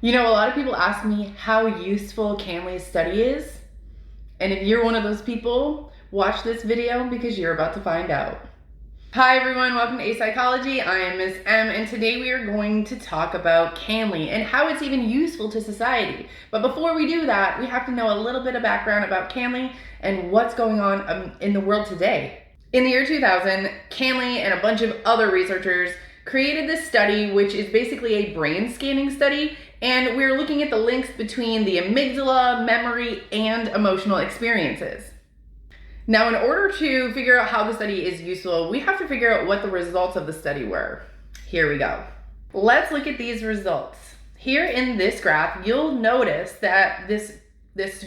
You know, a lot of people ask me how useful Canli's study is. And if you're one of those people, watch this video because you're about to find out. Hi everyone, welcome to A Psychology. I am Ms. M, and today we are going to talk about Canli and how it's even useful to society. But before we do that, we have to know a little bit of background about Canli and what's going on in the world today. In the year 2000, Canli and a bunch of other researchers created this study, which is basically a brain scanning study, and we're looking at the links between the amygdala, memory, and emotional experiences. Now, in order to figure out how the study is useful, we have to figure out what the results of the study were. Here we go. Let's look at these results. Here in this graph, you'll notice that this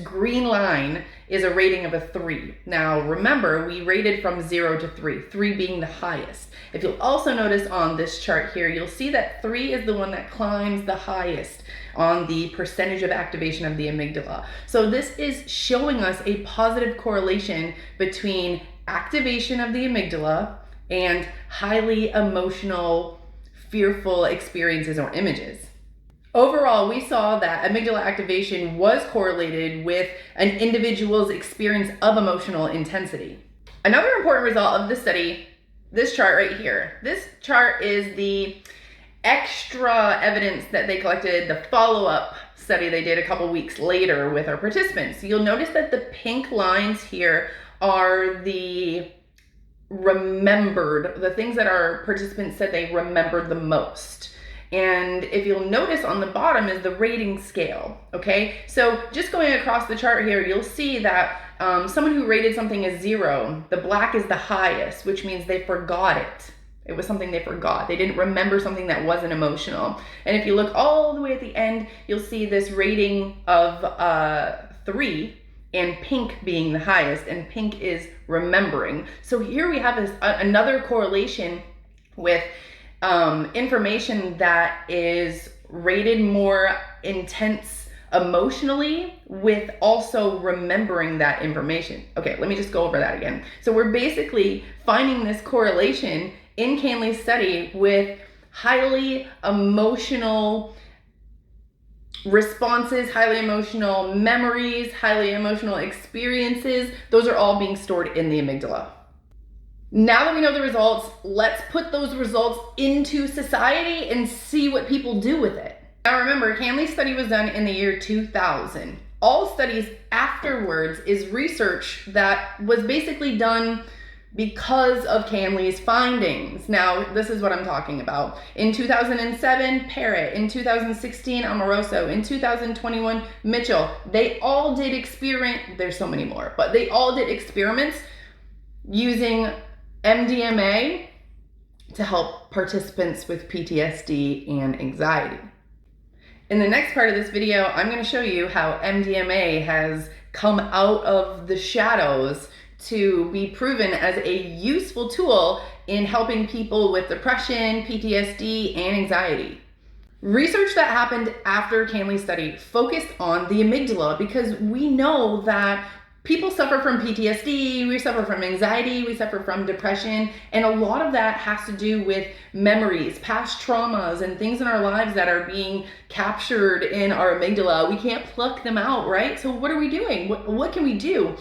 green line is a rating of a 3. Now, remember, we rated from 0 to 3, 3 being the highest. If you'll also notice on this chart here, you'll see that 3 is the one that climbs the highest on the percentage of activation of the amygdala. So this is showing us a positive correlation between activation of the amygdala and highly emotional, fearful experiences or images. Overall, we saw that amygdala activation was correlated with an individual's experience of emotional intensity. Another important result of this study, this chart right here. This chart is the extra evidence that they collected, the follow-up study they did a couple weeks later with our participants. You'll notice that the pink lines here are the remembered, the things that our participants said they remembered the most. And if you'll notice on the bottom is the rating scale, okay? So just going across the chart here, you'll see that someone who rated something as 0, the black is the highest, which means they forgot it. It was something they forgot. They didn't remember something that wasn't emotional. And if you look all the way at the end, you'll see this rating of 3, and pink being the highest, and pink is remembering. So here we have another correlation with information that is rated more intense emotionally with also remembering that information. Okay, let me just go over that again. So we're basically finding this correlation in Canli's study with highly emotional responses, highly emotional memories, highly emotional experiences. Those are all being stored in the amygdala. Now that we know the results, let's put those results into society and see what people do with it. Now remember, Canli's study was done in the year 2000. All studies afterwards is research that was basically done because of Canli's findings. Now, this is what I'm talking about. In 2007, Parrott. In 2016, Amoroso. In 2021, Mitchell. They all did there's so many more, but they all did experiments using MDMA to help participants with PTSD and anxiety. In the next part of this video, I'm going to show you how MDMA has come out of the shadows to be proven as a useful tool in helping people with depression, PTSD, and anxiety. Research that happened after Canli's study focused on the amygdala because we know that people suffer from PTSD, we suffer from anxiety, we suffer from depression, and a lot of that has to do with memories, past traumas, and things in our lives that are being captured in our amygdala. We can't pluck them out, right? So what are we doing? What can we do?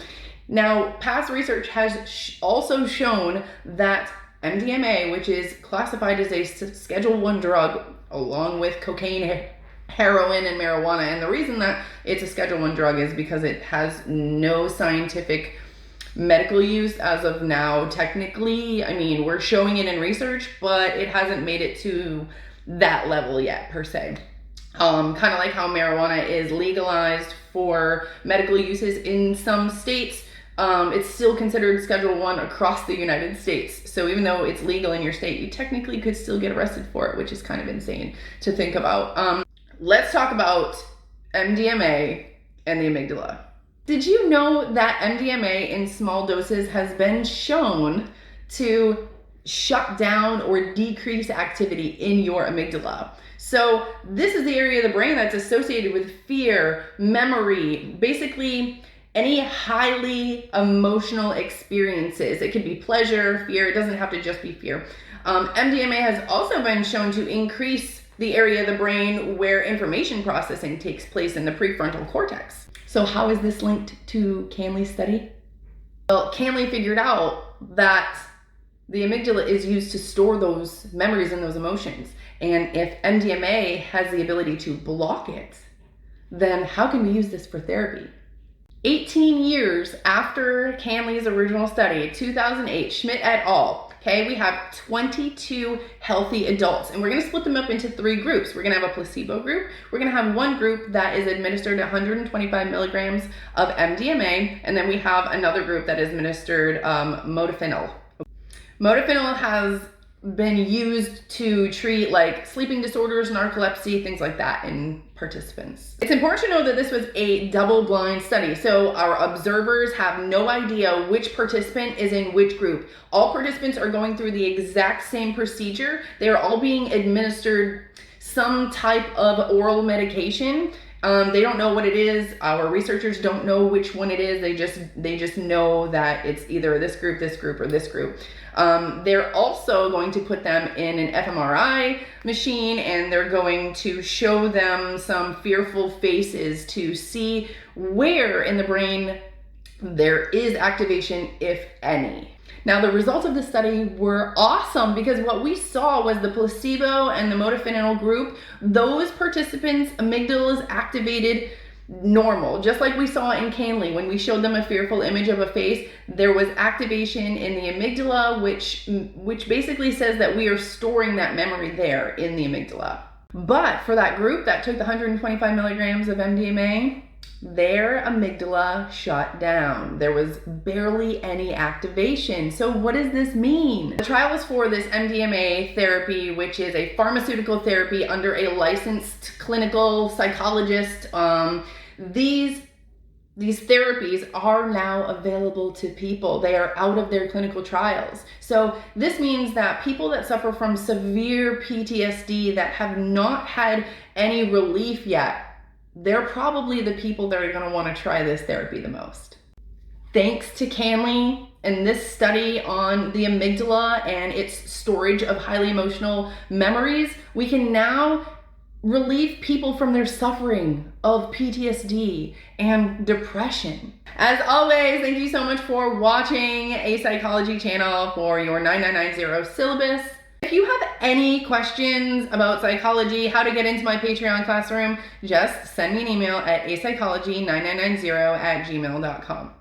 Now, past research has also shown that MDMA, which is classified as a Schedule 1 drug, along with cocaine, heroin, and marijuana. And the reason that it's a Schedule 1 drug is because it has no scientific medical use as of now. Technically, I mean, we're showing it in research, but it hasn't made it to that level yet, per se. Kind of like how marijuana is legalized for medical uses in some states, it's still considered Schedule 1 across the United States. So even though it's legal in your state, you technically could still get arrested for it, which is kind of insane to think about. Let's talk about MDMA and the amygdala. Did you know that MDMA in small doses has been shown to shut down or decrease activity in your amygdala? So this is the area of the brain that's associated with fear, memory, basically any highly emotional experiences. It could be pleasure, fear, it doesn't have to just be fear. MDMA has also been shown to increase the area of the brain where information processing takes place in the prefrontal cortex. So how is this linked to Canli's study? Well, Canli figured out that the amygdala is used to store those memories and those emotions. And if MDMA has the ability to block it, then how can we use this for therapy? 18 years after Canli's original study, 2008, Schmidt et al., okay, we have 22 healthy adults, and we're gonna split them up into 3 groups. We're gonna have a placebo group. We're gonna have one group that is administered 125 milligrams of MDMA, and then we have another group that is administered modafinil. Modafinil has been used to treat like sleeping disorders, narcolepsy, things like that in participants. It's important to know that this was a double-blind study, so our observers have no idea which participant is in which group. All participants are going through the exact same procedure. They are all being administered some type of oral medication. They don't know what it is. Our researchers don't know which one it is. They just know that it's either this group, or this group. They're also going to put them in an fMRI machine, and they're going to show them some fearful faces to see where in the brain there is activation, if any. Now, the results of the study were awesome because what we saw was the placebo and the modafinil group, those participants' amygdalas activated normal, just like we saw in Canli. When we showed them a fearful image of a face, there was activation in the amygdala, which basically says that we are storing that memory there in the amygdala. But for that group that took the 125 milligrams of MDMA, their amygdala shut down. There was barely any activation. So what does this mean? The trial was for this MDMA therapy, which is a pharmaceutical therapy under a licensed clinical psychologist. These therapies are now available to people. They are out of their clinical trials. So this means that people that suffer from severe PTSD that have not had any relief yet, they're probably the people that are going to want to try this therapy the most. Thanks to Canli and this study on the amygdala and its storage of highly emotional memories, we can now relieve people from their suffering of PTSD and depression. As always, thank you so much for watching A Psychology channel for your 9990 syllabus. If you have any questions about psychology, how to get into my Patreon classroom, just send me an email at apsychology9990@gmail.com.